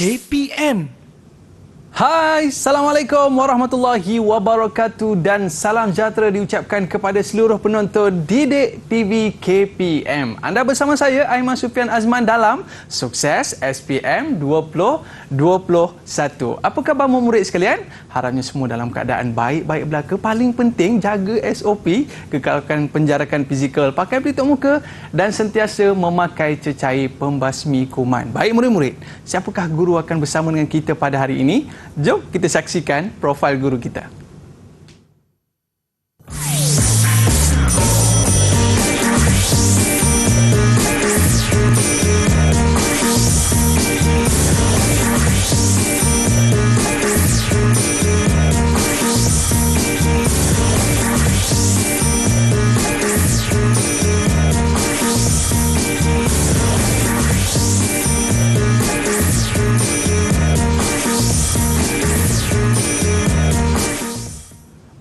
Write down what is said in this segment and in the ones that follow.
KPM. Hai, Assalamualaikum warahmatullahi wabarakatuh dan salam sejahtera diucapkan kepada seluruh penonton Didik TV KPM. Anda bersama saya, Aiman Sufian Azman dalam Sukses SPM 2021. Apa khabar murid sekalian? Harapnya semua dalam keadaan baik-baik belaka. Paling penting, jaga SOP, kekalkan penjarakan fizikal, pakai pelitup muka dan sentiasa memakai cecair pembasmi kuman. Baik murid-murid, siapakah guru akan bersama dengan kita pada hari ini? Jom kita saksikan profil guru kita.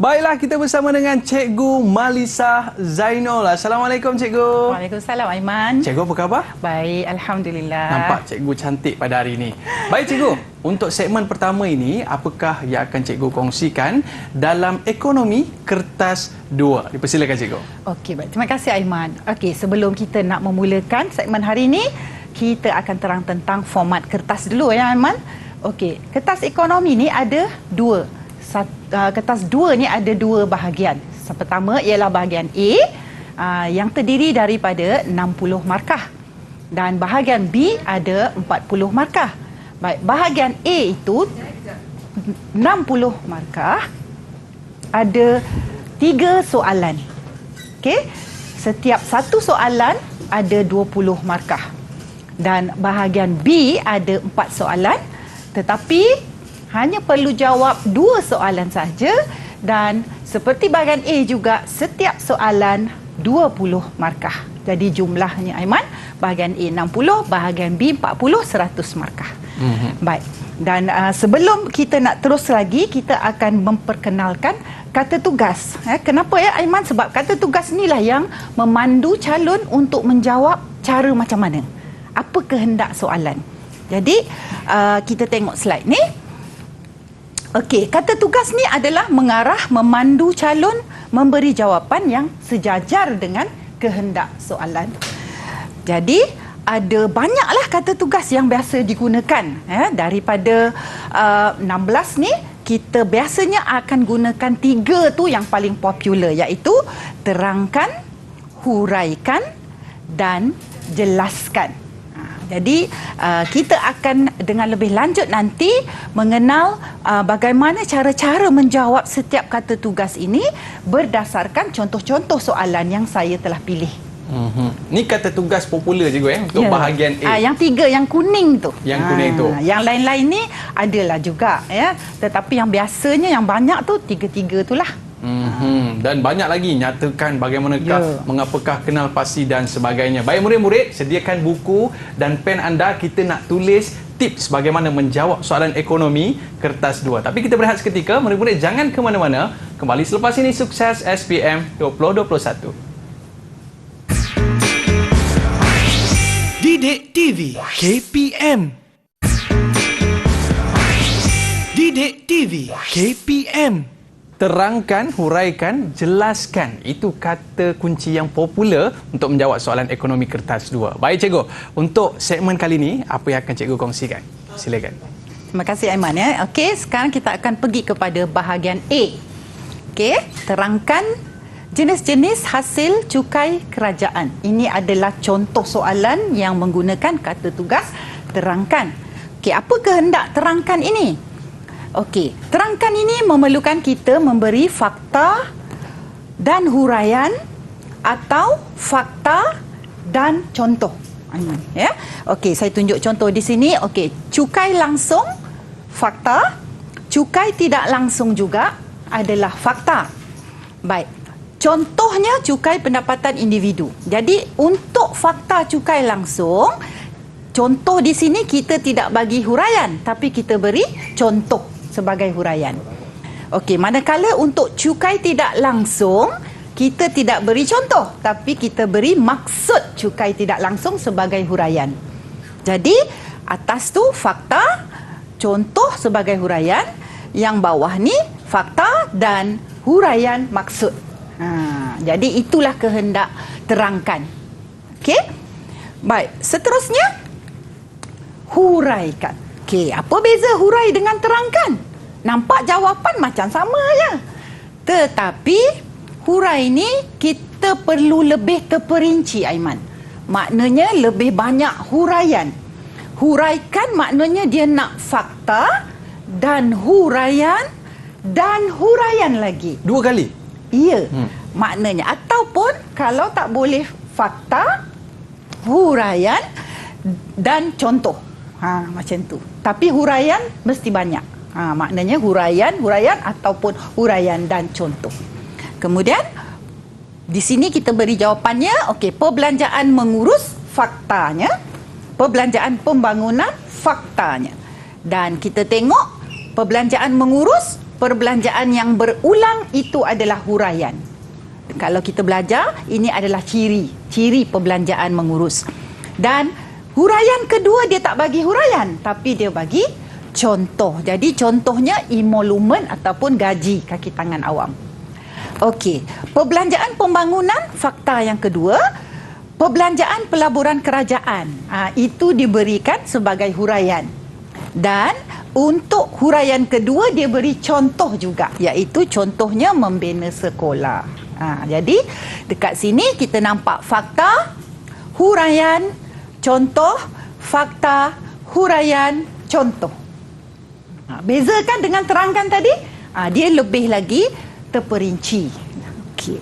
Baiklah, kita bersama dengan Cikgu Malisah Zainul. Assalamualaikum Cikgu. Waalaikumsalam Aiman. Cikgu apa khabar? Baik, Alhamdulillah. Nampak Cikgu cantik pada hari ini. Baik Cikgu, untuk segmen pertama ini, apakah yang akan Cikgu kongsikan dalam ekonomi kertas 2? Dipersilakan Cikgu. Okey, baik. Terima kasih Aiman. Okey, sebelum kita nak memulakan segmen hari ini, kita akan terang tentang format kertas dulu ya Aiman. Okey, kertas ekonomi ni ada dua. Kertas 2 ni ada dua bahagian. Pertama ialah bahagian A yang terdiri daripada 60 markah dan bahagian B ada 40 markah. Baik, bahagian A itu 60 markah, ada 3 soalan. Okey, setiap satu soalan ada 20 markah. Dan bahagian B ada 4 soalan tetapi hanya perlu jawab 2 soalan saja dan seperti bahagian A juga setiap soalan 20 markah. Jadi jumlahnya Aiman, bahagian A 60, bahagian B 40, 100 markah. Baik. Dan sebelum kita nak terus lagi, kita akan memperkenalkan kata tugas. Kenapa ya Aiman? Sebab kata tugas inilah yang memandu calon untuk menjawab cara macam mana. Apa kehendak soalan. Jadi kita tengok slide ni. Okey, kata tugas ni adalah mengarah, memandu calon memberi jawapan yang sejajar dengan kehendak soalan. Jadi, ada banyaklah kata tugas yang biasa digunakan. Daripada 16 ni, kita biasanya akan gunakan 3 tu yang paling popular, iaitu terangkan, huraikan dan jelaskan. Jadi kita akan dengan lebih lanjut nanti mengenal bagaimana cara-cara menjawab setiap kata tugas ini berdasarkan contoh-contoh soalan yang saya telah pilih. Ni kata tugas popular juga untuk bahagian A. Yang 3 yang kuning tu. Yang kuning tu. Yang lain-lain ni adalah juga ya. Tetapi yang biasanya yang banyak tu 3-3 itulah. Dan banyak lagi nyatakan bagaimanakah, mengapakah, kenal pasti dan sebagainya. Baik murid-murid, sediakan buku dan pen anda. Kita nak tulis tips bagaimana menjawab soalan ekonomi kertas 2. Tapi kita berehat seketika. Murid-murid jangan ke mana-mana. Kembali selepas ini Sukses SPM 2021. Didik TV KPM. Didik TV KPM. Terangkan, huraikan, jelaskan. Itu kata kunci yang popular untuk menjawab soalan ekonomi kertas 2. Baik Cikgu, untuk segmen kali ini, apa yang akan Cikgu kongsikan? Silakan. Terima kasih Aiman ya. Okey, sekarang kita akan pergi kepada bahagian A. Okey, terangkan jenis-jenis hasil cukai kerajaan. Ini adalah contoh soalan yang menggunakan kata tugas terangkan. Okey, apa kehendak terangkan ini? Okey, terangkan ini memerlukan kita memberi fakta dan huraian atau fakta dan contoh. Ya. Okey, saya tunjuk contoh di sini. Okey, cukai langsung fakta, cukai tidak langsung juga adalah fakta. Baik. Contohnya cukai pendapatan individu. Jadi untuk fakta cukai langsung, contoh di sini kita tidak bagi huraian tapi kita beri contoh sebagai huraian. Okey, manakala untuk cukai tidak langsung, kita tidak beri contoh, tapi kita beri maksud cukai tidak langsung sebagai huraian. Jadi, atas tu fakta, contoh sebagai huraian, yang bawah ni fakta dan huraian maksud. Jadi itulah kehendak terangkan. Okey. Baik, seterusnya huraikan. Okey, apa beza hurai dengan terangkan? Nampak jawapan macam sama je. Tetapi hurai ni kita perlu lebih terperinci, Aiman. Maknanya lebih banyak huraian. Huraikan maknanya dia nak fakta dan huraian lagi. 2 kali? Ya, maknanya. Ataupun kalau tak boleh fakta, huraian dan contoh. Macam tu. Tapi huraian mesti banyak. Maknanya huraian ataupun huraian dan contoh. Kemudian di sini kita beri jawapannya. Okey, perbelanjaan mengurus faktanya, perbelanjaan pembangunan faktanya. Dan kita tengok perbelanjaan mengurus, perbelanjaan yang berulang itu adalah huraian. Kalau kita belajar, ini adalah ciri perbelanjaan mengurus. Dan huraian kedua dia tak bagi huraian, tapi dia bagi contoh. Jadi contohnya emolumen ataupun gaji kaki tangan awam. Okey, perbelanjaan pembangunan fakta yang kedua, perbelanjaan pelaburan kerajaan. Itu diberikan sebagai huraian. Dan untuk huraian kedua dia beri contoh juga, iaitu contohnya membina sekolah. Jadi dekat sini kita nampak fakta, huraian, contoh, fakta, huraian, contoh. Bezakan dengan terangkan tadi, dia lebih lagi terperinci. Okey.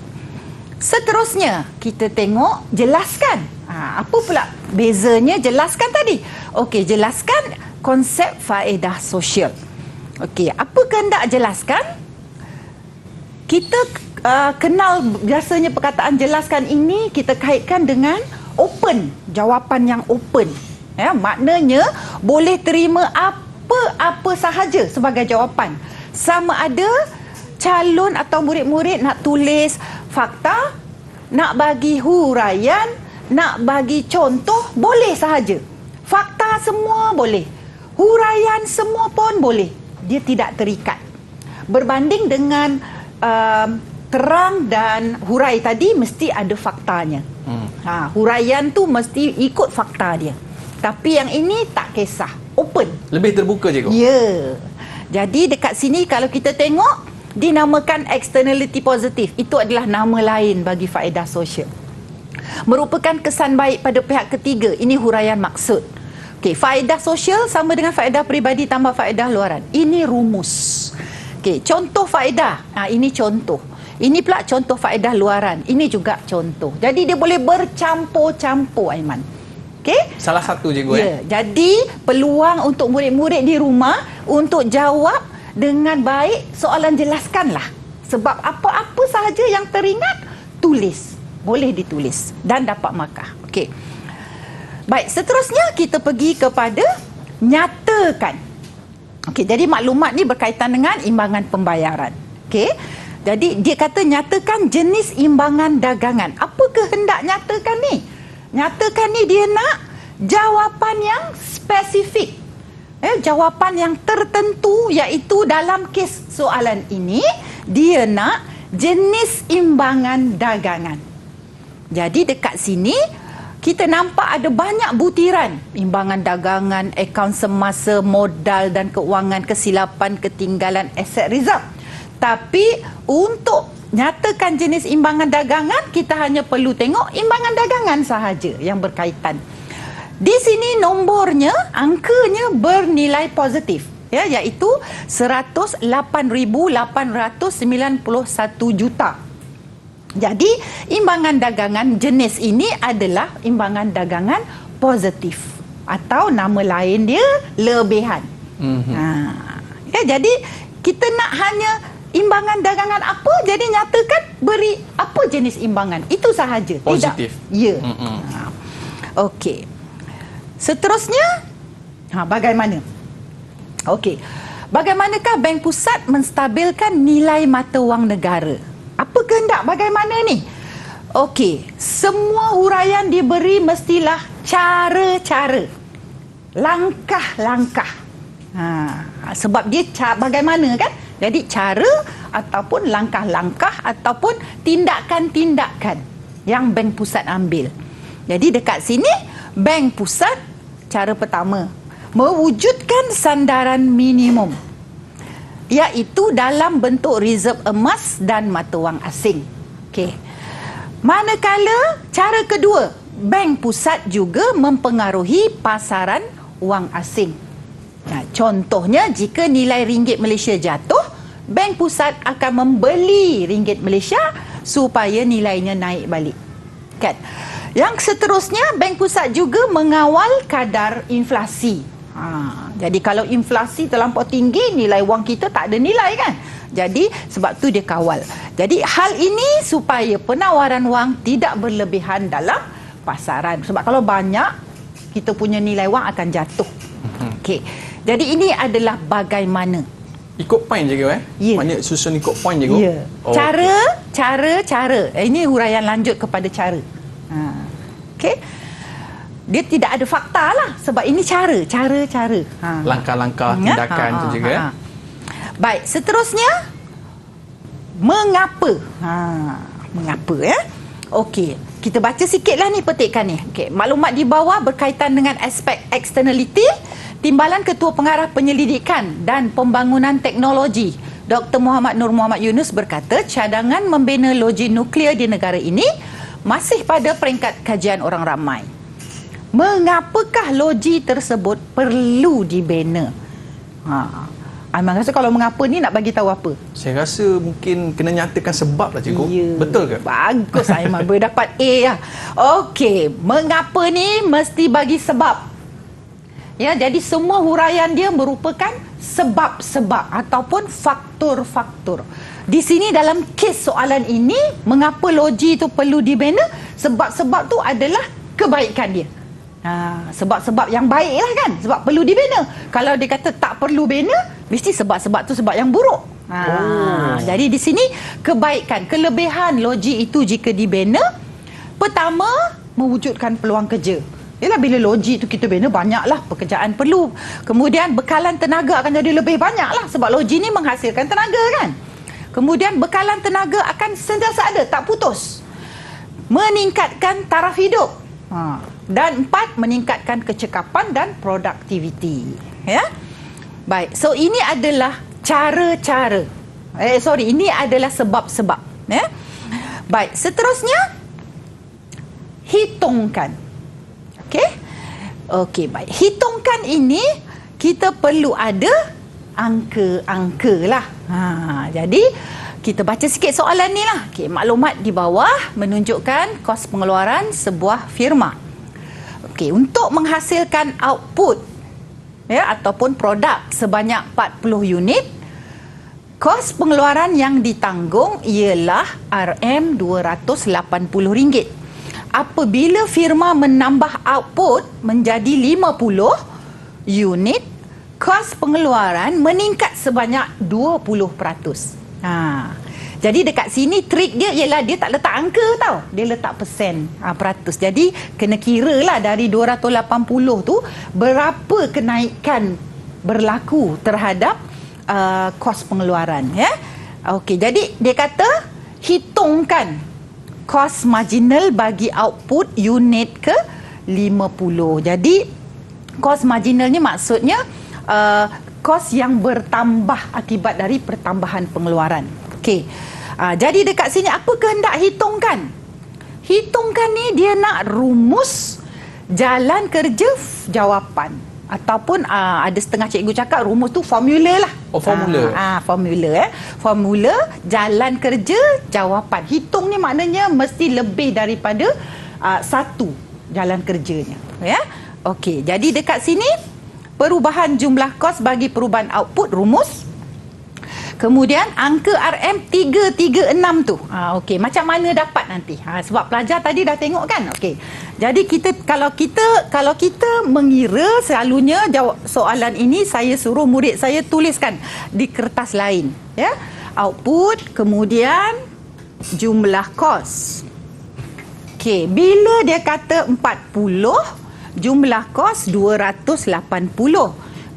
Seterusnya kita tengok jelaskan. Apa pula bezanya jelaskan tadi? Okey, jelaskan konsep faedah sosial. Okey, apa kehendak jelaskan? Kita kenal biasanya perkataan jelaskan ini kita kaitkan dengan open, jawapan yang open. Maknanya boleh terima apa sahaja sebagai jawapan. Sama ada calon atau murid-murid nak tulis fakta, nak bagi huraian, nak bagi contoh, boleh sahaja. Fakta semua boleh. Huraian semua pun boleh. Dia tidak terikat. Berbanding dengan terang dan hurai tadi mesti ada faktanya. Huraian tu mesti ikut fakta dia. Tapi yang ini tak kisah, open. Lebih terbuka je kau. Ya. Jadi dekat sini kalau kita tengok dinamakan externality positif. Itu adalah nama lain bagi faedah sosial. Merupakan kesan baik pada pihak ketiga. Ini huraian maksud. Okey, faedah sosial sama dengan faedah peribadi tambah faedah luaran. Ini rumus. Okey, contoh faedah. Ini contoh. Ini pula contoh faedah luaran. Ini juga contoh. Jadi dia boleh bercampur-campur, Aiman. Okey? Salah satu je gue. Jadi peluang untuk murid-murid di rumah untuk jawab dengan baik soalan jelaskanlah. Sebab apa-apa sahaja yang teringat tulis. Boleh ditulis dan dapat markah. Okey. Baik, seterusnya kita pergi kepada nyatakan. Okey, jadi maklumat ni berkaitan dengan imbangan pembayaran. Okey. Jadi dia kata nyatakan jenis imbangan dagangan. Apa kehendak nyatakan ni? Nyatakan ni dia nak jawapan yang spesifik. Jawapan yang tertentu, iaitu dalam kes soalan ini dia nak jenis imbangan dagangan. Jadi dekat sini kita nampak ada banyak butiran. Imbangan dagangan, akaun semasa, modal dan keuangan, kesilapan, ketinggalan, aset reserve. Tapi untuk nyatakan jenis imbangan dagangan, kita hanya perlu tengok imbangan dagangan sahaja yang berkaitan. Di sini nombornya, angkanya bernilai positif, iaitu 108,891 juta. Jadi imbangan dagangan jenis ini adalah imbangan dagangan positif, atau nama lain dia lebihan. Jadi kita nak hanya imbangan dagangan apa, jadi nyatakan beri apa jenis imbangan, itu sahaja. Positif. Tidak. Ya. Okey. Seterusnya, bagaimana? Okey. Bagaimanakah Bank Pusat menstabilkan nilai mata wang negara? Apa kehendak bagaimana ni? Okey, semua huraian diberi mestilah cara-cara, langkah-langkah. Sebab dia bagaimana kan? Jadi cara ataupun langkah-langkah ataupun tindakan-tindakan yang bank pusat ambil. Jadi dekat sini bank pusat cara pertama mewujudkan sandaran minimum, iaitu dalam bentuk reserve emas dan mata wang asing. Okey. Manakala cara kedua, bank pusat juga mempengaruhi pasaran wang asing. Contohnya, jika nilai ringgit Malaysia jatuh, bank pusat akan membeli ringgit Malaysia supaya nilainya naik balik. Kan? Yang seterusnya, bank pusat juga mengawal kadar inflasi. Jadi kalau inflasi terlampau tinggi, nilai wang kita tak ada nilai kan? Jadi sebab tu dia kawal. Jadi hal ini supaya penawaran wang tidak berlebihan dalam pasaran. Sebab kalau banyak, kita punya nilai wang akan jatuh. Okey. Jadi ini adalah bagaimana. Ikut point je ke Ya. Maknanya susun ikut point je ke? Ya. Cara. Ini huraian lanjut kepada cara. Okey. Dia tidak ada fakta lah. Sebab ini cara. Langkah-langkah tindakan tu juga. Baik, seterusnya mengapa? Mengapa ya? Okey, kita baca sikitlah ni petikan ni. Okey, maklumat di bawah berkaitan dengan aspek externality. Timbalan Ketua Pengarah Penyelidikan dan Pembangunan Teknologi Dr. Muhammad Nur Muhammad Yunus berkata cadangan membina loji nuklear di negara ini masih pada peringkat kajian orang ramai. Mengapakah loji tersebut perlu dibina? Aiman rasa kalau mengapa ni nak bagi tahu apa? Saya rasa mungkin kena nyatakan sebab lah cikgu. Ya. Betul ke? Bagus Aiman, berdapat A lah. Okey, mengapa ni mesti bagi sebab. Ya, jadi semua huraian dia merupakan sebab-sebab ataupun faktor-faktor. Di sini dalam kes soalan ini, mengapa loji itu perlu dibina? Sebab-sebab tu adalah kebaikan dia. Sebab-sebab yang baik lah kan, sebab perlu dibina. Kalau dia kata tak perlu bina, mesti sebab-sebab tu sebab yang buruk. Jadi di sini kebaikan, kelebihan loji itu jika dibina, pertama mewujudkan peluang kerja. Yalah, bila loji tu kita bina, banyaklah pekerjaan perlu. Kemudian bekalan tenaga akan jadi lebih banyak lah, sebab loji ni menghasilkan tenaga kan. Kemudian bekalan tenaga akan sentiasa ada, tak putus. Meningkatkan taraf hidup. Dan 4, meningkatkan kecekapan dan produktiviti. Ya. Baik, so ini adalah cara-cara. Ini adalah sebab-sebab. Ya. Baik, seterusnya hitungkan. Okey, baik. Hitungkan ini kita perlu ada angka-angka lah. Jadi kita baca sikit soalan ni lah. Okay, maklumat di bawah menunjukkan kos pengeluaran sebuah firma. Okey, untuk menghasilkan output ataupun produk sebanyak 40 unit, kos pengeluaran yang ditanggung ialah RM280. Apabila firma menambah output menjadi 50 unit, kos pengeluaran meningkat sebanyak 20%. Jadi dekat sini trik dia ialah dia tak letak angka tau. Dia letak persen, peratus. Jadi kena kira lah dari 280 tu berapa kenaikan berlaku terhadap kos pengeluaran. Ya? Okey, jadi dia kata hitungkan kos marginal bagi output unit ke 50. Jadi kos marginal ni maksudnya kos yang bertambah akibat dari pertambahan pengeluaran. Okey. Jadi dekat sini apa kehendak hitungkan? Hitungkan ni dia nak rumus jalan kerja jawapan. Ataupun ada setengah cikgu cakap rumus tu formula lah. Formula. Formula formula jalan kerja jawapan. Hitung ni maknanya mesti lebih daripada satu jalan kerjanya. Ya. Okey, jadi dekat sini perubahan jumlah kos bagi perubahan output rumus. Kemudian angka RM336 tu. Okey, macam mana dapat nanti? Sebab pelajar tadi dah tengok kan? Okey. Jadi kalau kita mengira, selalunya jawab soalan ini saya suruh murid saya tuliskan di kertas lain, ya. Output, kemudian jumlah kos. Okey, bila dia kata 40, jumlah kos 280.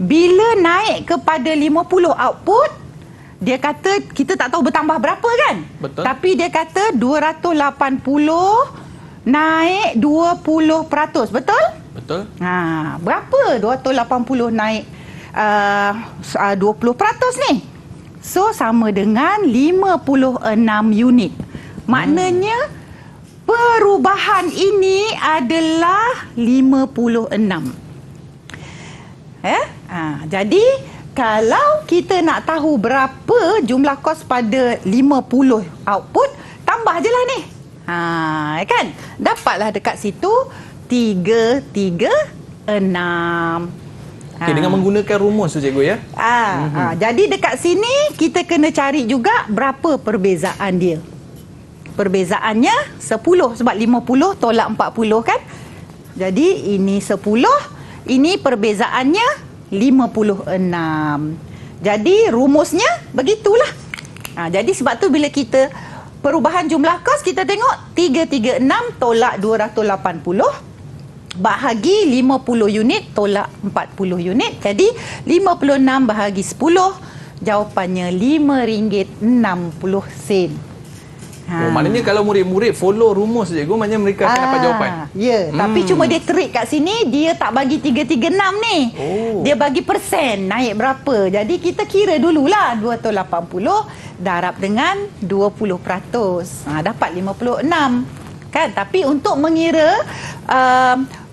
Bila naik kepada 50 output, dia kata kita tak tahu bertambah berapa kan? Betul. Tapi dia kata 280 naik 20%. Betul? Betul. Berapa 280 naik 20% ni? So, sama dengan 56 unit. Maknanya, perubahan ini adalah 56. Jadi, kalau kita nak tahu berapa jumlah kos pada 50 output, tambah je lah ni. Kan? Dapatlah dekat situ 336. Okay, dengan menggunakan rumus tu cikgu ya. Jadi dekat sini kita kena cari juga berapa perbezaan dia. Perbezaannya 10 sebab 50 tolak 40 kan. Jadi ini 10, ini perbezaannya 56. Jadi rumusnya begitulah. Jadi sebab tu bila kita perubahan jumlah kos, kita tengok 336 tolak 280 bahagi 50 unit tolak 40 unit. Jadi 56 bahagi 10, jawapannya RM5.60. Maknanya kalau murid-murid follow rumus cikgu, maknanya mereka akan dapat jawapan. Ya, tapi cuma dia trik kat sini, dia tak bagi 336 ni. Dia bagi persen naik berapa. Jadi kita kira dululah 280 darab dengan 20%. Dapat 56. Kan? Tapi untuk mengira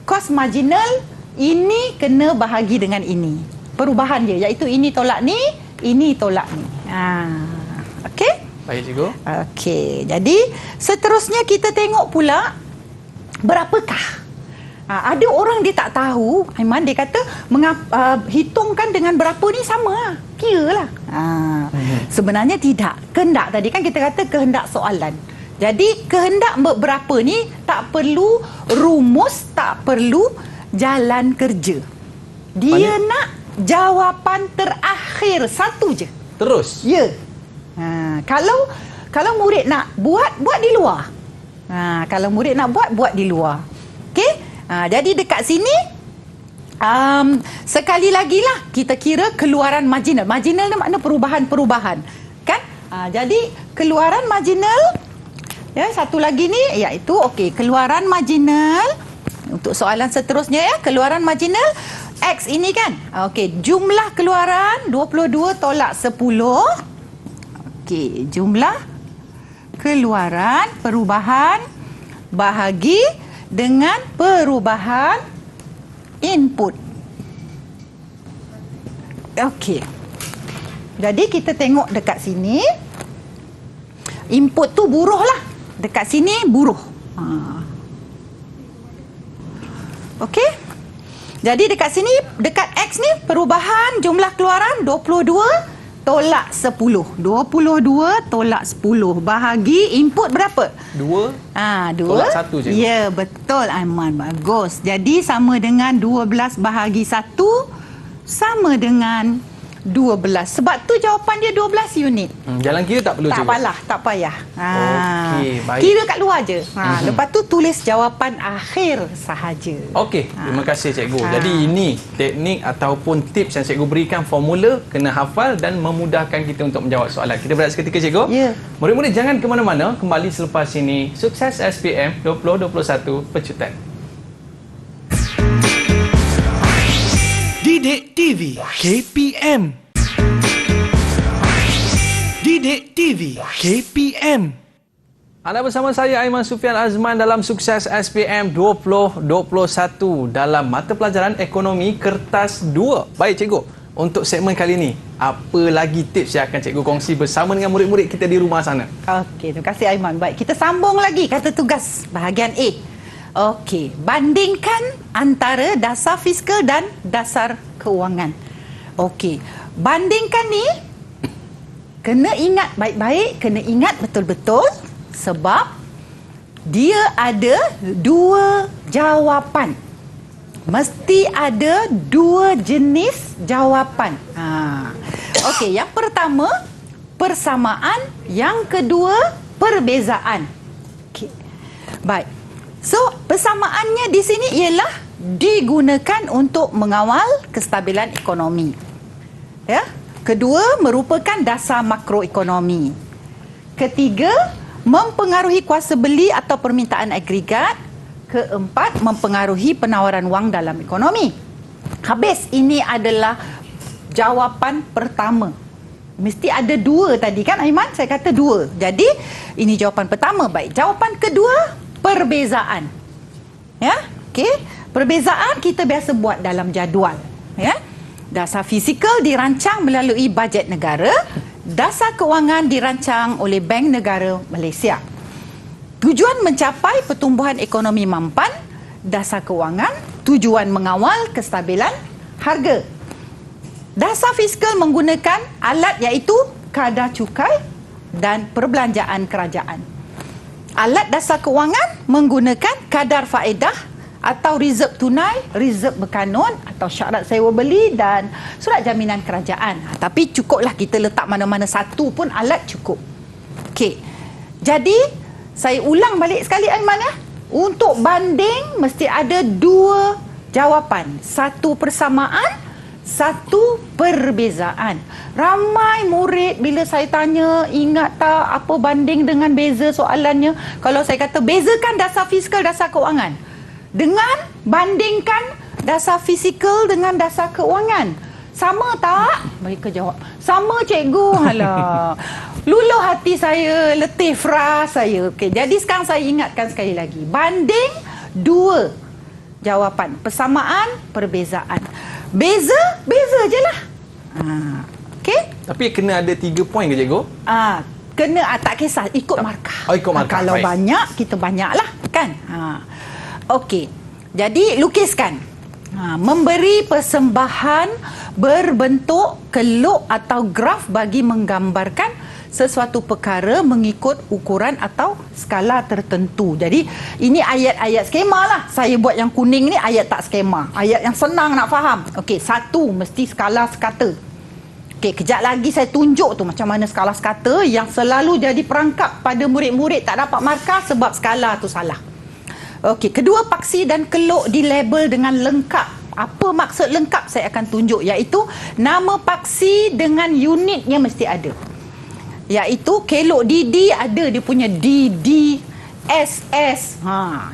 kos marginal, ini kena bahagi dengan ini. Perubahan dia, iaitu ini tolak ni, ini tolak ni. Okey? Baik cikgu. Okey, jadi seterusnya kita tengok pula berapakah. Ada orang dia tak tahu, Aiman, dia kata hitungkan dengan berapa ni sama. Kira lah. Sebenarnya tidak. Kehendak tadi kan kita kata kehendak soalan. Jadi kehendak berapa ni tak perlu rumus, tak perlu jalan kerja. Dia nak jawapan terakhir satu je. Terus? Ya. Kalau murid nak buat di luar. Kalau murid nak buat di luar. Okey? Jadi dekat sini sekali lagi lah kita kira keluaran marginal. Marginal ni makna perubahan-perubahan. Kan? Jadi keluaran marginal, ya, satu lagi ni iaitu keluaran marginal untuk soalan seterusnya ya, keluaran marginal X ini kan. Jumlah keluaran 22 tolak 10. Jumlah keluaran perubahan bahagi dengan perubahan input. Jadi kita tengok dekat sini, input tu buruh lah. Dekat sini buruh. Jadi dekat sini, dekat X ni perubahan jumlah keluaran 22 tolak 10. 22 tolak 10 bahagi input berapa? 2. 2 tolak 1 je. Ya, betul Aiman. Bagus. Jadi sama dengan 12 bahagi 1 sama dengan 12. Sebab tu jawapan dia 12 unit. Jalan kira tak perlu cikgu? Tak payah. Baik. Kira kat luar je. Lepas tu tulis jawapan akhir sahaja. Terima kasih cikgu. Jadi ini teknik ataupun tips yang cikgu berikan, formula kena hafal dan memudahkan kita untuk menjawab soalan. Kita berehat seketika cikgu. Ya. Murid-murid jangan ke mana-mana, kembali selepas ini. Sukses SPM 2021 Pecutan. Didik TV KPM. Didik TV KPM. Anda bersama saya Aiman Sufian Azman dalam Sukses SPM 2021 dalam mata pelajaran Ekonomi Kertas 2. Baik cikgu, untuk segmen kali ini, apa lagi tips yang akan cikgu kongsi bersama dengan murid-murid kita di rumah sana? Terima kasih Aiman. Baik, kita sambung lagi kata tugas bahagian A. Bandingkan antara dasar fiskal dan dasar keuangan. Bandingkan ni kena ingat baik-baik, kena ingat betul-betul sebab dia ada dua jawapan. Mesti ada dua jenis jawapan. Yang pertama persamaan, yang kedua perbezaan. Baik. So, persamaannya di sini ialah digunakan untuk mengawal kestabilan ekonomi. Ya. Kedua, merupakan dasar makroekonomi. Ketiga, mempengaruhi kuasa beli atau permintaan agregat. Keempat, mempengaruhi penawaran wang dalam ekonomi. Habis, ini adalah jawapan pertama. Mesti ada dua tadi kan Aiman? Saya kata dua. Jadi, ini jawapan pertama. Baik, jawapan kedua, perbezaan. Ya, okey. Perbezaan kita biasa buat dalam jadual. Ya. Dasar fizikal dirancang melalui bajet negara. Dasar kewangan dirancang oleh Bank Negara Malaysia. Tujuan mencapai pertumbuhan ekonomi mampan. Dasar kewangan, tujuan mengawal kestabilan harga. Dasar fiskal menggunakan alat iaitu kadar cukai dan perbelanjaan kerajaan. Alat dasar kewangan menggunakan kadar faedah atau reserve tunai, reserve berkanun atau syarat sewa beli dan surat jaminan kerajaan. Tapi cukuplah kita letak mana-mana satu pun alat cukup. Okey. Jadi saya ulang balik sekali Aiman ya. Untuk banding mesti ada dua jawapan. Satu persamaan, satu perbezaan. Ramai murid bila saya tanya, ingat tak apa banding dengan beza soalannya? Kalau saya kata bezakan dasar fiskal, dasar kewangan. Dengan bandingkan dasar fizikal dengan dasar kewangan. Sama tak? Mereka jawab, sama cikgu. Alah. Luluh hati saya, letih fras saya. Okey, jadi sekarang saya ingatkan sekali lagi. Banding dua jawapan. Persamaan, perbezaan. Beza je lah. Okey? Tapi kena ada 3 poin ke cikgu? Kena tak kisah, ikut markah. Oh, ikut markah. Kalau baik. banyak, kita banyaklah kan. Okey. Jadi lukiskan. Memberi persembahan berbentuk keluk atau graf bagi menggambarkan sesuatu perkara mengikut ukuran atau skala tertentu. Jadi ini ayat-ayat skema lah. Saya buat yang kuning ni ayat tak skema. Ayat yang senang nak faham. Okey, satu mesti skala sekata. Okey, kejap lagi saya tunjuk tu macam mana skala sekata yang selalu jadi perangkap pada murid-murid tak dapat markah sebab skala tu salah. Okey, kedua, paksi dan keluk dilabel dengan lengkap. Apa maksud lengkap saya akan tunjuk, iaitu nama paksi dengan unitnya mesti ada. Iaitu keluk DD ada dia punya DD SS.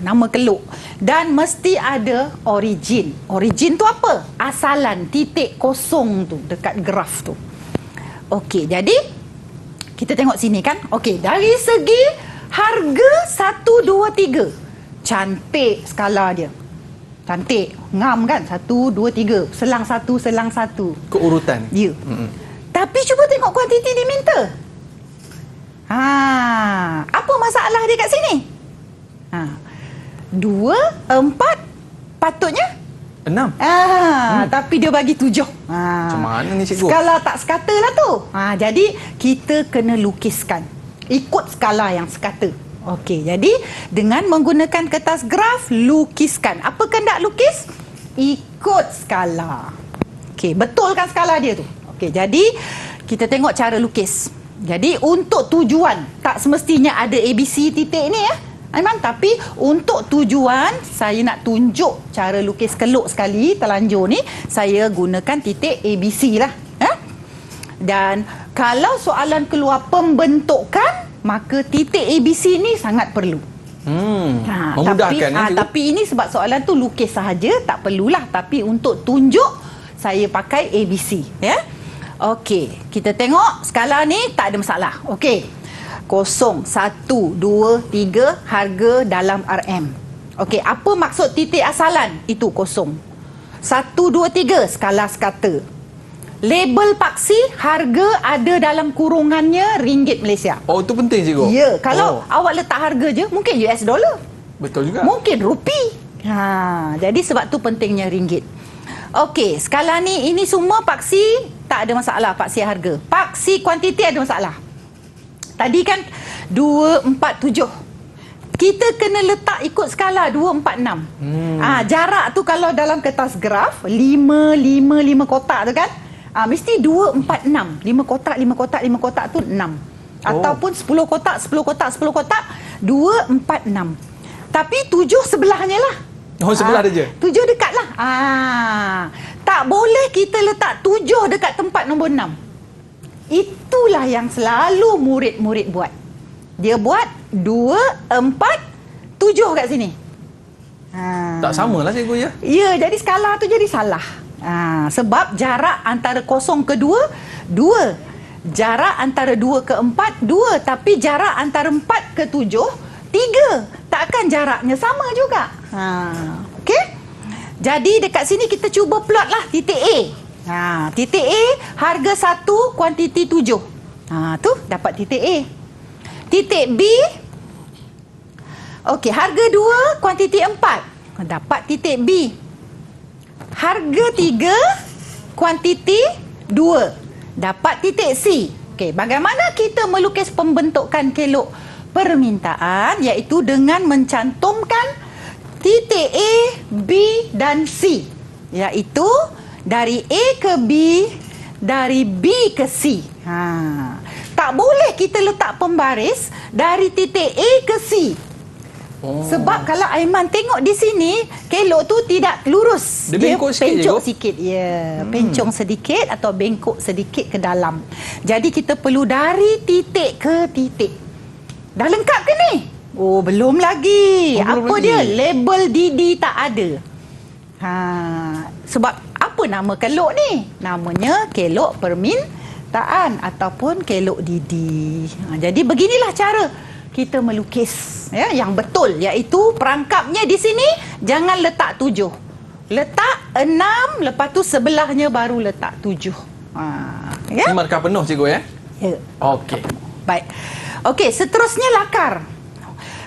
Nama keluk. Dan mesti ada origin. Origin tu apa? Asalan, titik kosong tu dekat graf tu. Okey, jadi kita tengok sini kan. Okey, dari segi harga 1, 2, 3. Cantik skala dia. Cantik. Ngam kan? 1, 2, 3. Selang satu, selang satu. Keurutan. Ya. Tapi cuba tengok kuantiti diminta. Apa masalah dia kat sini? 2, 4 patutnya 6. Tapi dia bagi 7. Macam mana ni cikgu? Skala tak sekata lah tu. Jadi kita kena lukiskan ikut skala yang sekata. Okey, jadi dengan menggunakan kertas graf, lukiskan. Apa kehendak lukis? Ikut skala. Okey, betulkan skala dia tu. Okey, jadi kita tengok cara lukis. Jadi untuk tujuan, tak semestinya ada ABC titik ni ya Aiman, tapi untuk tujuan saya nak tunjuk cara lukis keluk sekali, terlanjur ni saya gunakan titik ABC lah Dan kalau soalan keluar pembentukan, maka titik ABC ni sangat perlu. Memudahkan tapi ini sebab soalan tu lukis sahaja, tak perlulah. Tapi untuk tunjuk, saya pakai ABC ya. Okey, kita tengok skala ni tak ada masalah. Okey. 0, 1, 2, 3 harga dalam RM. Okey, apa maksud titik asalan? Itu 0. 1, 2, 3 skala sekata. Label paksi, harga ada dalam kurungannya ringgit Malaysia. Oh, itu penting cikgu. Ya, kalau awak letak harga je, mungkin US dollar. Betul juga. Mungkin rupi. Jadi sebab tu pentingnya ringgit. Okey, skala ni ini semua paksi tak ada masalah, paksi harga. Paksi kuantiti ada masalah. Tadi kan 2, 4, 7. Kita kena letak ikut skala 2, 4, 6. Jarak tu kalau dalam kertas graf 5 kotak tu kan. Mesti 2, 4, 6. 5 kotak, 5 kotak, 5 kotak tu 6. Ataupun 10 kotak, 10 kotak, 10 kotak, 2, 4, 6. Tapi 7 sebelahnya lah. Oh, sebelah je. 7 dekat lah. Tak boleh kita letak 7 dekat tempat nombor 6. Itulah yang selalu murid-murid buat. Dia buat 2, 4, 7 kat sini. Tak sama lah cikgu ya. Ya, jadi skala tu jadi salah. Sebab jarak antara 0 ke 2, 2. Jarak antara 2 ke 4, 2. Tapi jarak antara 4 ke 7, 3. Takkan jaraknya sama juga. Okey? Jadi dekat sini kita cuba plot lah titik A. Titik A, harga 1, kuantiti 7. Tu dapat titik A. Titik B, okey, harga 2, kuantiti 4. Dapat titik B. Harga 3, kuantiti 2. Dapat titik C. Okey, bagaimana kita melukis pembentukan kelok permintaan, iaitu dengan mencantumkan titik A, B dan C, iaitu dari A ke B, dari B ke C. Tak boleh kita letak pembaris dari titik A ke C. Sebab kalau Aiman tengok di sini, kelok tu tidak lurus. Dia bengkok sikit pencok je, sikit. Pencong sedikit atau bengkok sedikit ke dalam. Jadi kita perlu dari titik ke titik. Dah lengkap ke ni? Oh, belum lagi. Belum Apa lagi. dia? Label DD tak ada. Sebab apa nama kelok ni? Namanya kelok permintaan ataupun kelok DD. Jadi beginilah cara kita melukis yang betul, iaitu perangkapnya di sini jangan letak 7. Letak 6, lepas tu sebelahnya baru letak 7. Ini markah penuh cikgu ya. Ya. Okey. Baik. Okey, seterusnya lakar.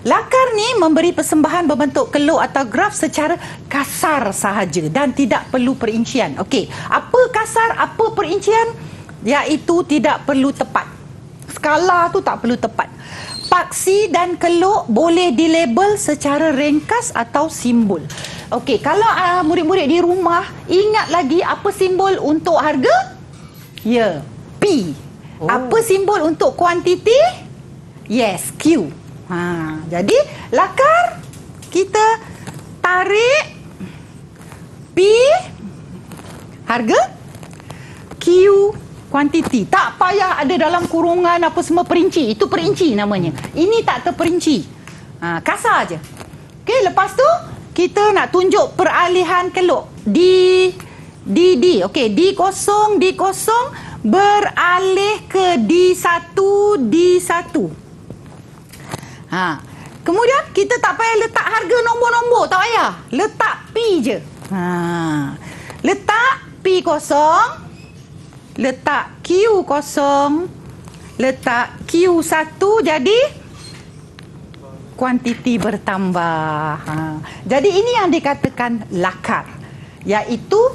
Lakar ni memberi persembahan berbentuk kelok atau graf secara kasar sahaja dan tidak perlu perincian. Okey, apa kasar, apa perincian? Iaitu tidak perlu tepat. Skala tu tak perlu tepat. Paksi dan kelok boleh dilabel secara ringkas atau simbol. Okey, kalau murid-murid di rumah ingat lagi apa simbol untuk harga? Ya, P. Apa simbol untuk kuantiti? Yes, Q. Jadi lakar kita tarik P harga, Q kuantiti. Tak payah ada dalam kurungan apa semua perinci. Itu perinci namanya. Ini tak terperinci. Kasar je. Okey, lepas tu kita nak tunjuk peralihan kelok. D. Okey, D0 beralih ke D1. Kemudian kita tak payah letak harga nombor-nombor, tak payah. Letak P je. Letak P0, letak Q0, letak Q1, jadi kuantiti bertambah. Jadi ini yang dikatakan lakar, iaitu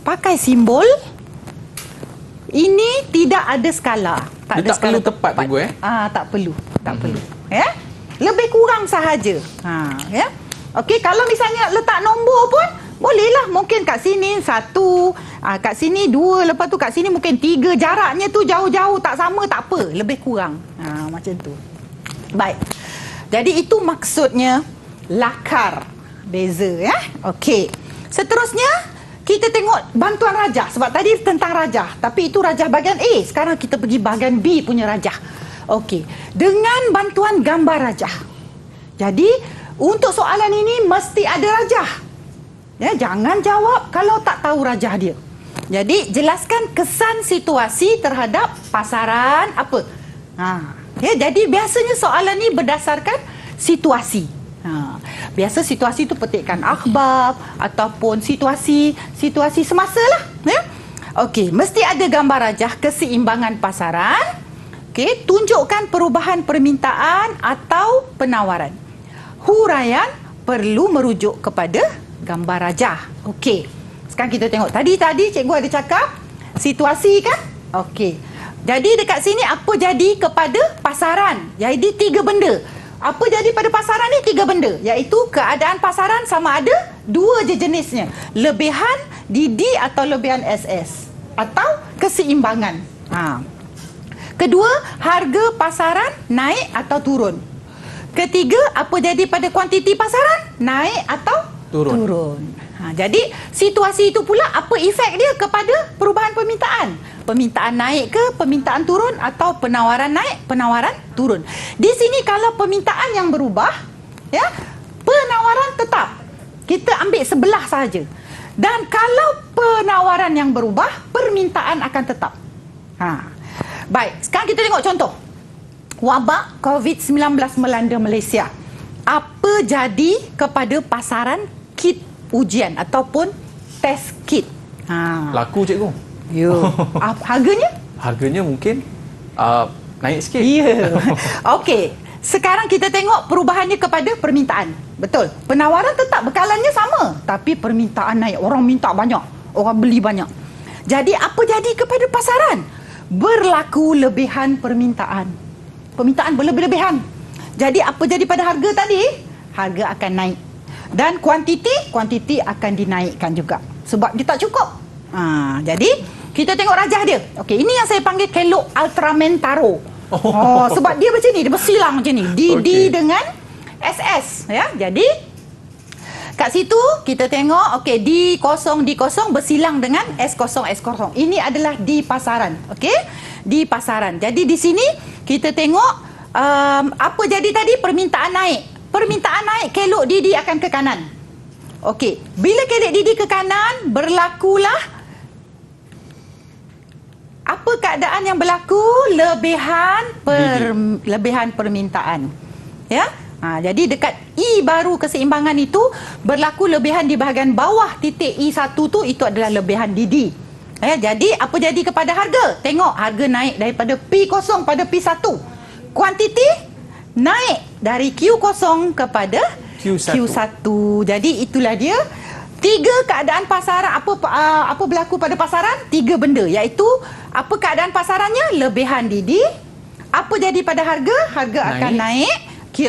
pakai simbol. Ini tidak ada skala. Dia tak perlu tepat cikgu Tak perlu. Ya? Lebih kurang sahaja. Ya? Okey, kalau misalnya letak nombor pun bolehlah. Mungkin kat sini 1, kat sini 2, lepas tu kat sini mungkin 3. Jaraknya tu jauh-jauh tak sama, tak apa. Lebih kurang. Macam tu. Baik. Jadi itu maksudnya lakar. Beza ya. Okey. Seterusnya kita tengok bantuan rajah. Sebab tadi tentang rajah, tapi itu rajah bahagian A. Sekarang kita pergi bahagian B punya rajah. Okey, dengan bantuan gambar rajah. Jadi untuk soalan ini mesti ada rajah. Ya, jangan jawab kalau tak tahu rajah dia. Jadi jelaskan kesan situasi terhadap pasaran apa. Ya, jadi biasanya soalan ini berdasarkan situasi. Biasa situasi itu petikkan akhbar ataupun situasi semasa lah. Ya? Okey, mesti ada gambar rajah keseimbangan pasaran. Okey, tunjukkan perubahan permintaan atau penawaran. Huraian perlu merujuk kepada gambar rajah. Okey. Sekarang kita tengok. Tadi cikgu ada cakap situasi kan? Okey. Jadi dekat sini apa jadi kepada pasaran? Jadi 3 benda. Apa jadi pada pasaran ni? 3 benda. Iaitu keadaan pasaran sama ada 2 je jenisnya. Lebihan DD atau lebihan SS. Atau keseimbangan. Kedua, harga pasaran naik atau turun. Ketiga, apa jadi pada kuantiti pasaran? Naik atau turun. Jadi situasi itu pula apa efek dia kepada perubahan permintaan? Permintaan naik ke permintaan turun atau penawaran naik, penawaran turun. Di sini kalau permintaan yang berubah, ya, penawaran tetap. Kita ambil sebelah saja. Dan kalau penawaran yang berubah, permintaan akan tetap. Baik, sekarang kita tengok contoh. Wabak COVID-19 melanda Malaysia. Apa jadi kepada pasaran kit ujian ataupun test kit? Laku cikgu. Harganya? Harganya mungkin naik sikit. Ya. Okey. Sekarang kita tengok perubahannya kepada permintaan. Betul. Penawaran tetap, bekalannya sama. Tapi permintaan naik. Orang minta banyak. Orang beli banyak. Jadi apa jadi kepada pasaran? Berlaku lebihan permintaan. Permintaan berlebih-lebihan. Jadi apa jadi pada harga tadi? Harga akan naik. Dan kuantiti akan dinaikkan juga. Sebab dia tak cukup. Jadi kita tengok rajah dia. Okey, ini yang saya panggil kelok Ultramentaro. Sebab dia macam ni, dia bersilang macam ni. DD dengan SS, ya. Jadi kat situ kita tengok okey, D0 bersilang dengan S0. Ini adalah di pasaran, okey? Di pasaran. Jadi di sini kita tengok apa jadi tadi? Permintaan naik. Permintaan naik, kelok DD akan ke kanan. Okey, bila kelok DD ke kanan, berlakulah apa keadaan yang berlaku? Lebihan permintaan. Ya? Jadi dekat I baru keseimbangan itu berlaku lebihan di bahagian bawah titik I1 tu, itu adalah lebihan DD. Jadi apa jadi kepada harga? Tengok harga naik daripada P0 pada P1. Kuantiti naik dari Q0 kepada Q1. Jadi itulah dia. 3 keadaan pasaran. Apa berlaku pada pasaran? 3 benda, iaitu apa keadaan pasarannya? Lebihan DD. Apa jadi pada harga? Harga akan naik,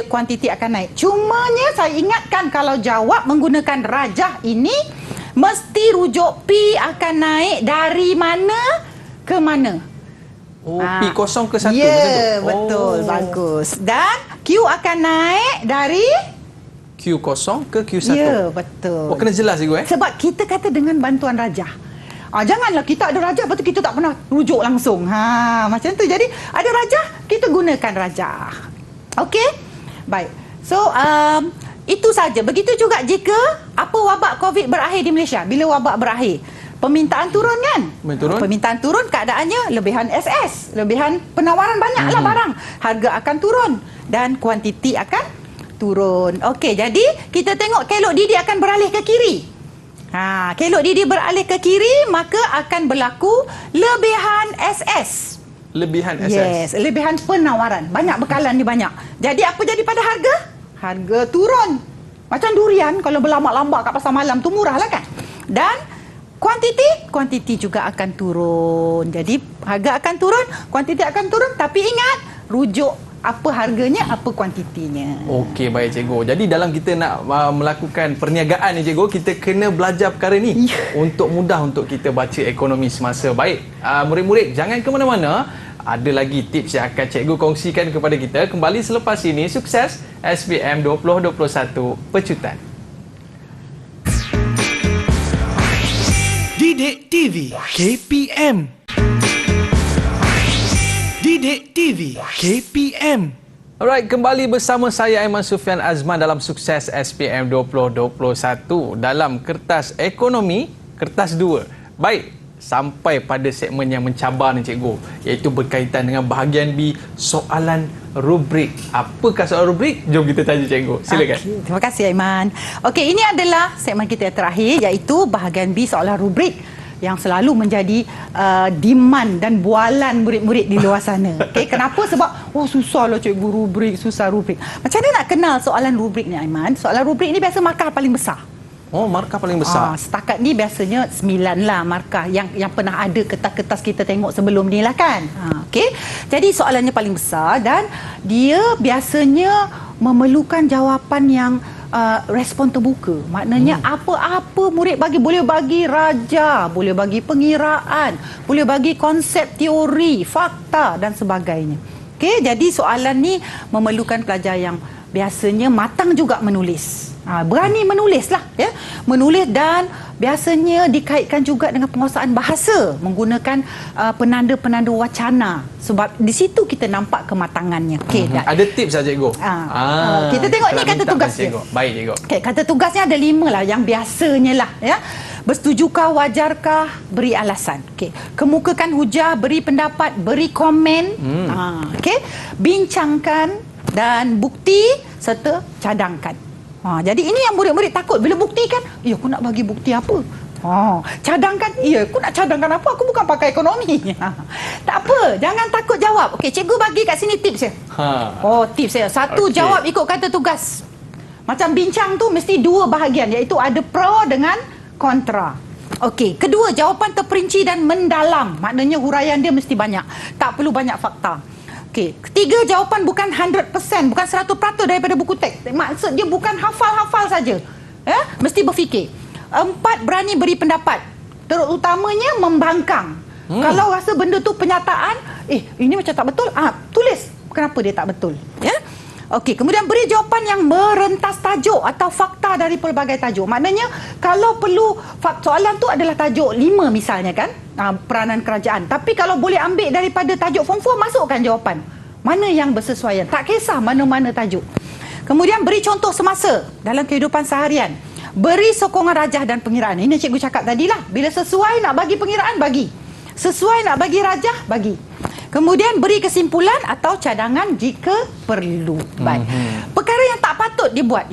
kuantiti akan naik. Cumanya saya ingatkan, kalau jawab menggunakan rajah ini, mesti rujuk P akan naik dari mana ke mana. P0 ke 1. Ya, betul. Bagus. Dan Q akan naik dari Q0 ke Q1. Ya, betul. Kena jelas cikgu Sebab kita kata dengan bantuan rajah. Janganlah kita ada rajah, lepas tu kita tak pernah rujuk langsung. Macam tu. Jadi ada rajah, kita gunakan rajah. Okey? Baik. So, itu saja. Begitu juga jika apa wabak COVID berakhir di Malaysia. Bila wabak berakhir, permintaan turun kan? Turun. Permintaan turun, keadaannya lebihan SS. Lebihan penawaran banyaklah barang. Harga akan turun dan kuantiti akan turun. Okey, jadi kita tengok kelok DD akan beralih ke kiri. Kelok DD beralih ke kiri, maka akan berlaku lebihan SS. Lebihan SS. Yes, lebihan penawaran. Banyak bekalan ni banyak. Jadi apa jadi pada harga? Harga turun. Macam durian kalau berlambak-lambak kat pasar malam tu murah lah kan? Dan kuantiti juga akan turun. Jadi harga akan turun, kuantiti akan turun, tapi ingat, rujuk apa harganya, apa kuantitinya. Okey, baik cikgu. Jadi dalam kita nak melakukan perniagaan ni cikgu, kita kena belajar perkara ni untuk mudah untuk kita baca ekonomi semasa. Baik, murid-murid jangan ke mana-mana. Ada lagi tips yang akan cikgu kongsikan kepada kita kembali selepas ini. Sukses SPM 2021 Pecutan. Didik TV KPM. Didik TV KPM. Alright, kembali bersama saya Aiman Sufian Azman dalam Sukses SPM 2021 dalam kertas ekonomi, kertas 2. Baik, sampai pada segmen yang mencabar ni cikgu, iaitu berkaitan dengan bahagian B, soalan rubrik. Apakah soalan rubrik? Jom kita tanya cikgu. Silakan. Terima kasih Aiman. Okey, ini adalah segmen kita yang terakhir, iaitu bahagian B, soalan rubrik, yang selalu menjadi demand dan bualan murid-murid di luar sana. Okay, kenapa? Sebab susahlah cikgu rubrik, susah rubrik. Macam mana nak kenal soalan rubrik ni Aiman? Soalan rubrik ni biasa markah paling besar. Markah paling besar. Setakat ni biasanya 9 lah markah yang pernah ada kertas-kertas kita tengok sebelum ni lah kan. Okey. Jadi soalannya paling besar dan dia biasanya memerlukan jawapan yang respon terbuka. Maknanya apa-apa murid bagi, boleh bagi raja, boleh bagi pengiraan, boleh bagi konsep teori, fakta dan sebagainya. Okey, jadi soalan ni memerlukan pelajar yang biasanya matang juga menulis. Berani menulis lah, ya. Menulis dan biasanya dikaitkan juga dengan penguasaan bahasa menggunakan penanda-penanda wacana. Sebab di situ kita nampak kematangannya. Okey, ada tips saja cikgu. Kita tengok ni kata tugas dia. Baik cikgu. Okey, kata tugasnya ada 5 lah yang biasanya lah, ya. Bersetujukah, wajarkah, beri alasan. Okey, kemukakan hujah, beri pendapat, beri komen. Okey, bincangkan dan bukti serta cadangkan. Jadi ini yang murid-murid takut bila buktikan, ya aku nak bagi bukti apa? Cadangkan, ya aku nak cadangkan apa? Aku bukan pakai ekonomi. Tak apa, jangan takut jawab. Okey, cikgu bagi kat sini tips ya. Tips ya. Satu, jawab ikut kata tugas. Macam bincang tu mesti 2 bahagian, iaitu ada pro dengan kontra. Okey, kedua, jawapan terperinci dan mendalam. Maknanya huraian dia mesti banyak. Tak perlu banyak fakta. Okey, ketiga, jawapan bukan 100%, bukan 100% daripada buku teks. Maksud dia bukan hafal-hafal saja. Ya, mesti berfikir. 4, berani beri pendapat. Terutamanya membangkang. Kalau rasa benda tu penyataan, ini macam tak betul, tulis kenapa dia tak betul. Ya. Okey, kemudian beri jawapan yang merentas tajuk atau fakta dari pelbagai tajuk. Maknanya kalau perlu soalan tu adalah tajuk 5 misalnya kan, peranan kerajaan. Tapi kalau boleh ambil daripada tajuk form 4, masukkan jawapan. Mana yang bersesuaian. Tak kisah mana-mana tajuk. Kemudian beri contoh semasa dalam kehidupan seharian. Beri sokongan rajah dan pengiraan. Ini cikgu cakap tadilah. Bila sesuai nak bagi pengiraan, bagi. Sesuai nak bagi rajah, bagi. Kemudian beri kesimpulan atau cadangan jika perlu. Baik. Perkara yang tak patut dibuat,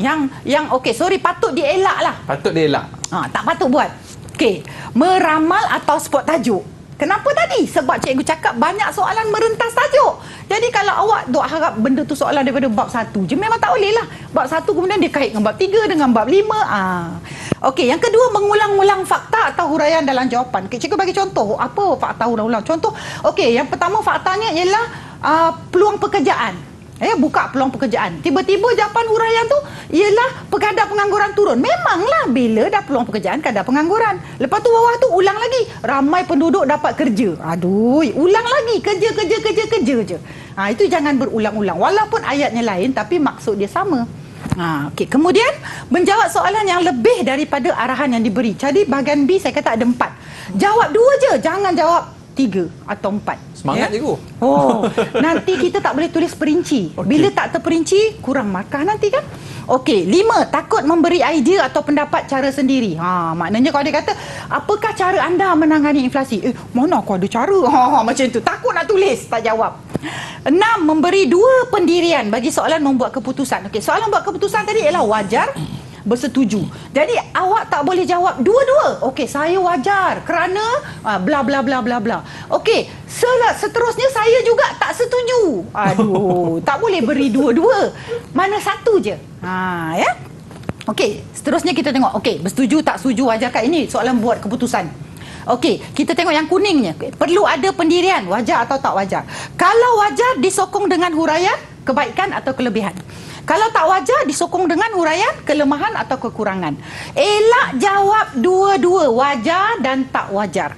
patut dielak lah. Patut dielak. Tak patut buat. Okey, meramal atau spot tajuk. Kenapa tadi? Sebab cikgu cakap banyak soalan merentas tajuk. Jadi kalau awak duk harap benda tu soalan daripada bab 1 je, memang tak boleh lah. Bab 1 kemudian dia kait dengan bab 3, dengan bab 5. Okey, yang kedua, mengulang-ulang fakta atau huraian dalam jawapan. Okay, cikgu bagi contoh. Apa fakta ulang-ulang? Contoh, okey, yang pertama faktanya ialah peluang pekerjaan. Buka peluang pekerjaan. Tiba-tiba jawapan huraian tu ialah kadar pengangguran turun. Memanglah bila dah peluang pekerjaan, kadar pengangguran. Lepas tu bawah tu ulang lagi. Ramai penduduk dapat kerja. Aduh, ulang lagi. Kerja je. Itu jangan berulang-ulang. Walaupun ayatnya lain, tapi maksud dia sama. Okey. Kemudian, menjawab soalan yang lebih daripada arahan yang diberi. Jadi, bahagian B saya kata ada 4. Jawab 2 je. Jangan jawab 3 atau 4. Semangat cikgu. Nanti kita tak boleh tulis perinci. Bila tak terperinci, kurang markah nanti kan. Okey, 5, takut memberi idea atau pendapat cara sendiri. Maknanya kalau dia kata, apakah cara anda menangani inflasi? Mana aku ada cara? Macam tu. Takut nak tulis, tak jawab. 6, memberi 2 pendirian bagi soalan membuat keputusan. Okey, soalan membuat keputusan tadi ialah wajar, bersetuju. Jadi awak tak boleh jawab dua-dua. Okey, saya wajar kerana bla bla bla bla bla. Okey, seterusnya saya juga tak setuju. Aduh, tak boleh beri dua-dua. Mana satu je. Ya. Okey, seterusnya kita tengok. Okey, bersetuju tak setuju, wajarkah, ini soalan buat keputusan. Okey, kita tengok yang kuningnya. Perlu ada pendirian, wajar atau tak wajar. Kalau wajar, disokong dengan huraian kebaikan atau kelebihan. Kalau tak wajar, disokong dengan huraian kelemahan atau kekurangan. Elak jawab dua-dua, wajar dan tak wajar.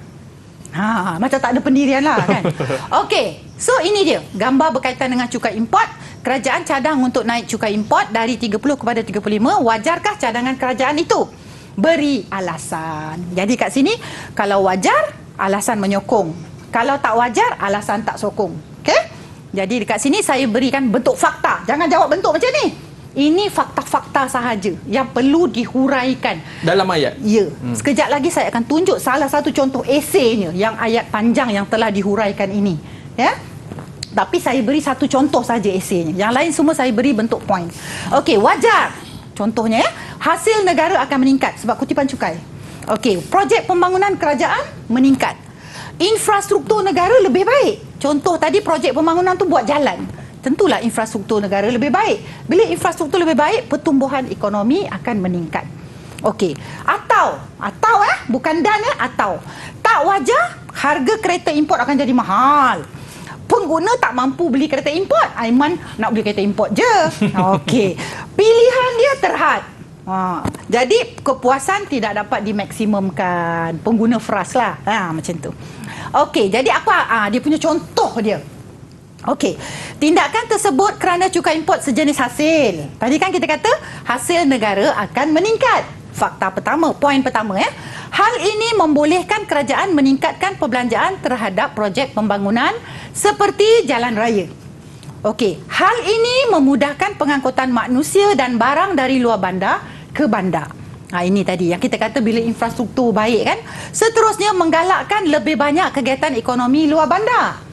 Macam tak ada pendirian lah kan. Okey, so ini dia gambar berkaitan dengan cukai import. Kerajaan cadang untuk naik cukai import dari 30 kepada 35. Wajarkah cadangan kerajaan itu? Beri alasan. Jadi kat sini, kalau wajar, alasan menyokong. Kalau tak wajar, alasan tak sokong. Okey? Jadi dekat sini saya berikan bentuk fakta. Jangan jawab bentuk macam ni. Ini fakta-fakta sahaja yang perlu dihuraikan dalam ayat. Ya. Sekejap lagi saya akan tunjuk salah satu contoh eseinya yang ayat panjang yang telah dihuraikan ini. Ya. Tapi saya beri satu contoh saja eseinya. Yang lain semua saya beri bentuk poin. Okey, wajar. Contohnya, hasil negara akan meningkat sebab kutipan cukai. Okey, projek pembangunan kerajaan meningkat. Infrastruktur negara lebih baik. Contoh tadi projek pembangunan tu buat jalan. Tentulah infrastruktur negara lebih baik. Bila infrastruktur lebih baik, pertumbuhan ekonomi akan meningkat. Okey. Atau bukan dan atau. Tak wajar, harga kereta import akan jadi mahal. Pengguna tak mampu beli kereta import. Aiman nak beli kereta import je. Okey. Pilihan dia terhad. Jadi kepuasan tidak dapat dimaksimumkan. Pengguna frust lah. Macam tu. Okey, jadi apa dia punya contoh dia. Okey, tindakan tersebut kerana cukai import sejenis hasil. Tadi kan kita kata hasil negara akan meningkat. Fakta pertama, poin pertama ya. Hal ini membolehkan kerajaan meningkatkan perbelanjaan terhadap projek pembangunan seperti jalan raya. Okey, hal ini memudahkan pengangkutan manusia dan barang dari luar bandar ke bandar. Ini tadi yang kita kata bila infrastruktur baik kan. Seterusnya menggalakkan lebih banyak kegiatan ekonomi luar bandar.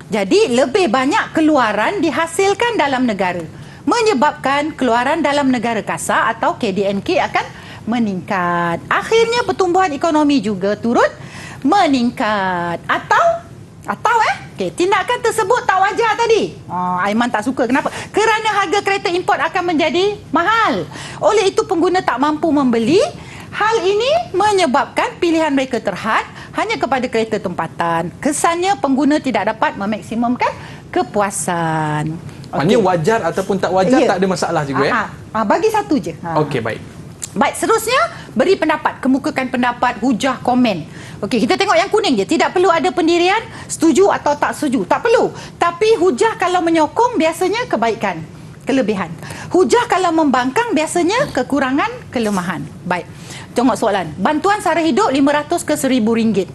Jadi lebih banyak keluaran dihasilkan dalam negara, menyebabkan keluaran dalam negara kasar atau KDNK akan meningkat. Akhirnya pertumbuhan ekonomi juga turut meningkat. Okey, tindakan tersebut tak wajar tadi. Aiman tak suka. Kenapa? Kerana harga kereta import akan menjadi mahal. Oleh itu pengguna tak mampu membeli. Hal ini menyebabkan pilihan mereka terhad hanya kepada kereta tempatan. Kesannya pengguna tidak dapat memaksimumkan kepuasan. Maknanya wajar ataupun tak wajar tak ada masalah juga ya? Bagi satu je. Okey, baik. Baik, seterusnya beri pendapat, kemukakan pendapat, hujah, komen. Okey, kita tengok yang kuning je. Tidak perlu ada pendirian, setuju atau tak setuju. Tak perlu. Tapi hujah kalau menyokong biasanya kebaikan, kelebihan. Hujah kalau membangkang biasanya kekurangan, kelemahan. Baik. Tengok soalan. Bantuan sara hidup 500 ke 1,000 ringgit.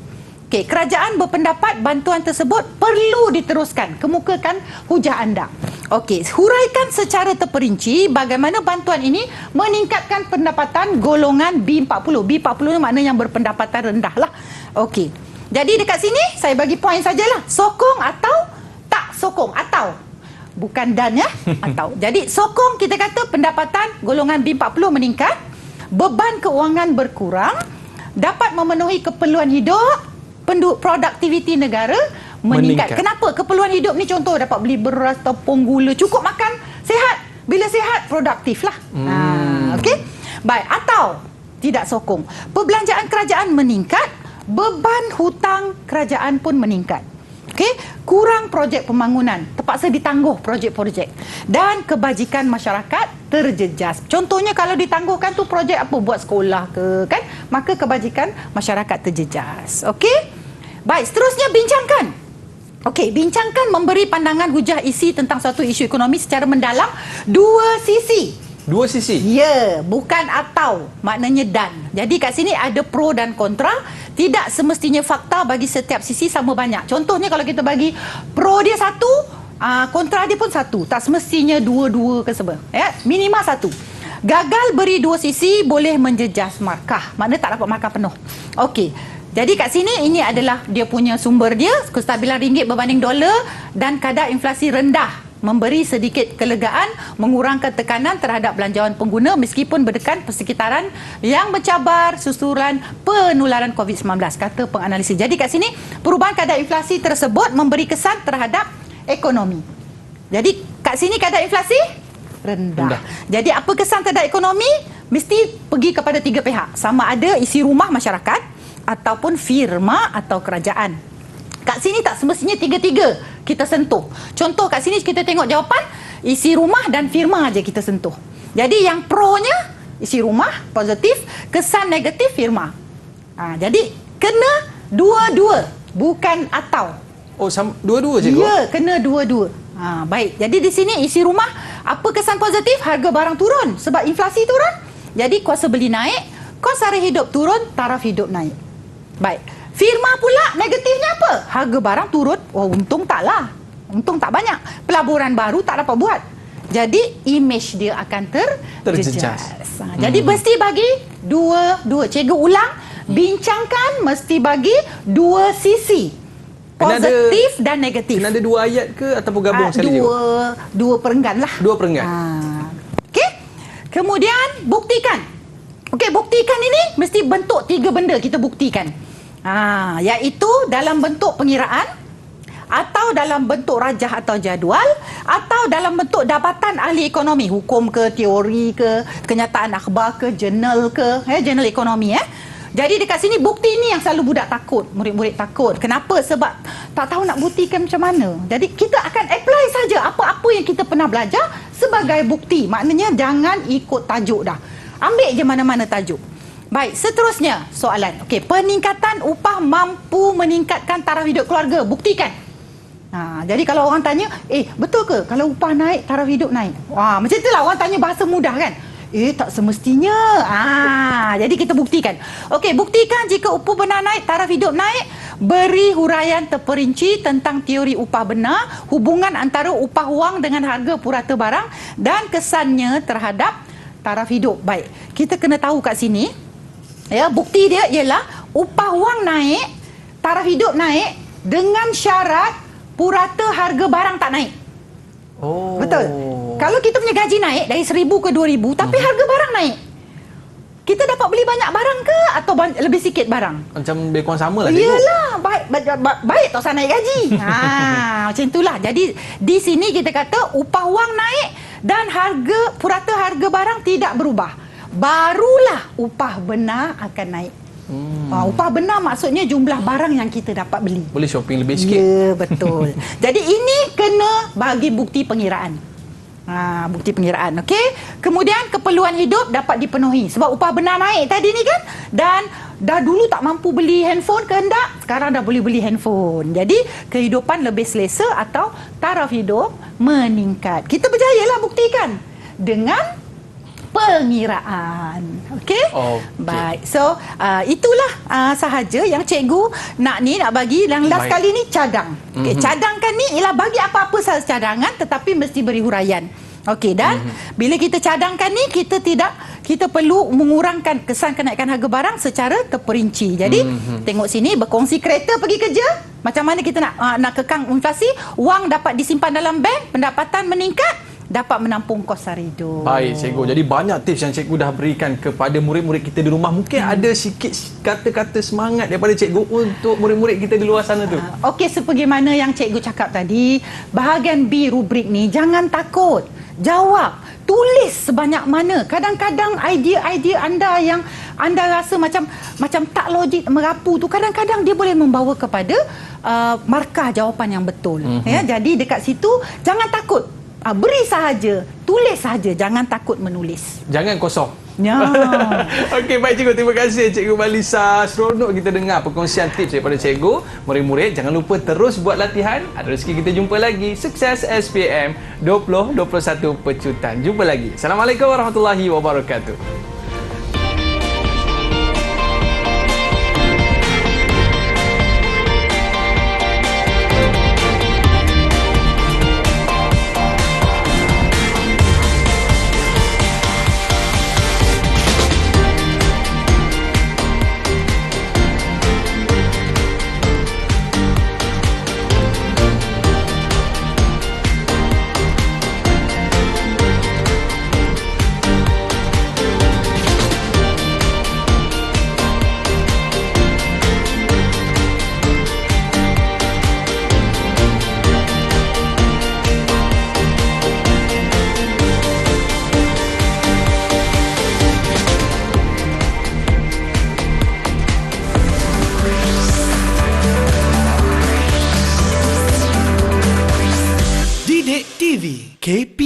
Okey, kerajaan berpendapat bantuan tersebut perlu diteruskan. Kemukakan hujah anda. Okey, huraikan secara terperinci bagaimana bantuan ini meningkatkan pendapatan golongan B40. B40 ni maknanya yang berpendapatan rendah lah. Okey. Jadi dekat sini saya bagi poin sajalah. Sokong atau tak sokong atau bukan dan ya, atau. Jadi sokong kita kata pendapatan golongan B40 meningkat, beban keuangan berkurang, dapat memenuhi keperluan hidup, produktiviti negara meningkat. Kenapa? Keperluan hidup ni contoh dapat beli beras, tepung, gula, cukup makan, sihat. Bila sihat, produktif lah. Okey? Baik, atau tidak sokong. Perbelanjaan kerajaan meningkat, beban hutang kerajaan pun meningkat. Okey, kurang projek pembangunan, terpaksa ditangguh projek-projek, dan kebajikan masyarakat terjejas. Contohnya kalau ditangguhkan tu projek apa, buat sekolah ke kan, maka kebajikan masyarakat terjejas. Okey, baik, seterusnya bincangkan. Okey, bincangkan memberi pandangan hujah isi tentang suatu isu ekonomi secara mendalam dua sisi. Dua sisi? Ya, bukan atau, maknanya dan. Jadi kat sini ada pro dan kontra. Tidak semestinya fakta bagi setiap sisi sama banyak. Contohnya kalau kita bagi pro dia satu, kontra dia pun satu. Tak semestinya dua-dua ke sebab. Ya, minimal satu. Gagal beri dua sisi boleh menjejas markah. Maknanya tak dapat markah penuh. Okey. Jadi kat sini ini adalah dia punya sumber dia, kestabilan ringgit berbanding dolar dan kadar inflasi rendah. Memberi sedikit kelegaan, mengurangkan tekanan terhadap belanjawan pengguna meskipun berdekan persekitaran yang mencabar susulan penularan COVID-19, kata penganalisis. Jadi kat sini perubahan kadar inflasi tersebut memberi kesan terhadap ekonomi. Jadi kat sini kadar inflasi rendah. Jadi apa kesan terhadap ekonomi? Mesti pergi kepada tiga pihak. Sama ada isi rumah masyarakat ataupun firma atau kerajaan. Kat sini tak semestinya tiga-tiga kita sentuh. Contoh kat sini kita tengok jawapan, isi rumah dan firma aja kita sentuh. Jadi yang pro-nya isi rumah, positif, kesan negatif firma. Jadi kena dua-dua, bukan atau. Oh, dua-dua je? Ya, kena dua-dua. Baik, jadi di sini isi rumah, apa kesan positif? Harga barang turun sebab inflasi turun. Jadi kuasa beli naik, kos sara hidup turun, taraf hidup naik. Baik. Firma pula negatifnya apa? Harga barang turun. Oh, untung taklah. Untung tak banyak. Pelaburan baru tak dapat buat. Jadi image dia akan terjejas. Jadi mesti bagi dua. Cikgu ulang, bincangkan mesti bagi dua sisi. Positif dan negatif. Kena ada dua ayat ke ataupun gabung sekali juga? Dua perenggan lah. Dua perenggan. Okey. Kemudian buktikan. Okey, buktikan ini mesti bentuk tiga benda kita buktikan. Iaitu dalam bentuk pengiraan, atau dalam bentuk rajah atau jadual, atau dalam bentuk dapatan ahli ekonomi, hukum ke, teori ke, kenyataan akhbar ke, jurnal ke, jurnal ekonomi. Jadi dekat sini bukti ni yang selalu budak takut, murid-murid takut. Kenapa? Sebab tak tahu nak buktikan macam mana. Jadi kita akan apply saja apa-apa yang kita pernah belajar sebagai bukti. Maknanya jangan ikut tajuk dah. Ambil je mana-mana tajuk. Baik, seterusnya soalan. Okey, peningkatan upah mampu meningkatkan taraf hidup keluarga. Buktikan. Jadi kalau orang tanya, betul ke kalau upah naik, taraf hidup naik? Wah, macam itulah orang tanya bahasa mudah kan? Tak semestinya. Jadi kita buktikan. Okey, buktikan jika upah benar naik, taraf hidup naik. Beri huraian terperinci tentang teori upah benar, hubungan antara upah wang dengan harga purata barang dan kesannya terhadap taraf hidup. Baik, kita kena tahu kat sini, ya, bukti dia ialah upah wang naik, taraf hidup naik dengan syarat purata harga barang tak naik. Oh. Betul. Kalau kita punya gaji naik dari 1,000 ke 2,000 tapi harga barang naik, kita dapat beli banyak barang ke atau lebih sikit barang? Macam lebih kurang sama lah, cikgu. Iyalah, baik tak usah naik gaji. Macam itulah. Jadi di sini kita kata upah wang naik dan purata harga barang tidak berubah. Barulah upah benar akan naik. Upah benar maksudnya jumlah barang yang kita dapat beli. Boleh shopping lebih sikit. Ya, betul. Jadi ini kena bagi bukti pengiraan. Bukti pengiraan, okey. Kemudian keperluan hidup dapat dipenuhi sebab upah benar naik tadi ni kan, dan dah dulu tak mampu beli handphone kehendak, sekarang dah boleh beli handphone. Jadi kehidupan lebih selesa atau taraf hidup meningkat. Kita berjayalah buktikan dengan pengiraan. Okey? Baik. So, itulah sahaja yang cikgu nak bagi yang last kali ni cadang. Okey, cadangkan ni ialah bagi apa-apa sahaja cadangan tetapi mesti beri huraian. Okey, dan bila kita cadangkan ni kita perlu mengurangkan kesan kenaikan harga barang secara terperinci. Jadi, tengok sini berkongsi kereta pergi kerja, macam mana kita nak kekang inflasi, wang dapat disimpan dalam bank, pendapatan meningkat, dapat menampung kos sara hidup. Baik, cikgu. Jadi banyak tips yang cikgu dah berikan kepada murid-murid kita di rumah. Mungkin ada sikit kata-kata semangat daripada cikgu untuk murid-murid kita di luar sana tu. Okey, sebagaimana yang cikgu cakap tadi, bahagian B rubrik ni jangan takut. Jawab, tulis sebanyak mana. Kadang-kadang idea-idea anda yang anda rasa macam tak logik, merapu tu, kadang-kadang dia boleh membawa kepada markah jawapan yang betul. Ya, jadi dekat situ jangan takut. Beri sahaja, tulis sahaja, jangan takut menulis. Jangan kosong. Ya. Okey, baik cikgu. Terima kasih Cikgu Malisa. Seronok kita dengar perkongsian tips daripada cikgu. Murid-murid, jangan lupa terus buat latihan. Ada rezeki kita jumpa lagi. Sukses SPM 2021 Pecutan. Jumpa lagi. Assalamualaikum warahmatullahi wabarakatuh. Didik TV KP